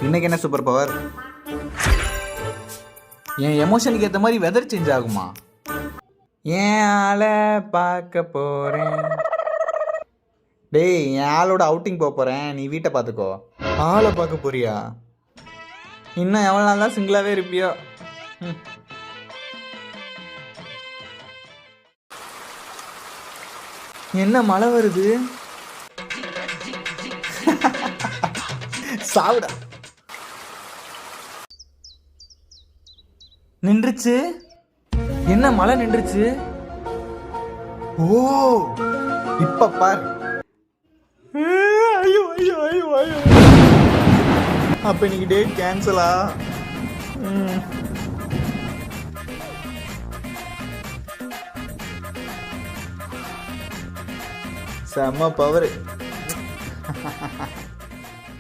இன்னைக்கு என்ன super power? என் எமோஷனுக்கு ஏற்ற மாதிரி வெதர் சேஞ்ச் ஆகுமா? ஏன் ஆளை பார்க்க போறேன். டேய், என் ஆளோட அவுட்டிங் போறேன், நீ வீட்டை பார்த்துக்கோ. ஆளை பார்க்க போறியா? இன்னும் எவ்வளோ நாள் தான் சிங்கிளாவே இருப்பியோ? என்ன மழை வருது? சாவுடா. நின்றுச்சு. என்ன மழை நின்றுச்சு? ஓ, இப்ப பார். ஐயோ ஐயோ ஐயோ ஐயோ. அப்ப இன்னைக்கு டேட் கேன்சலா? செம்ம பவர்.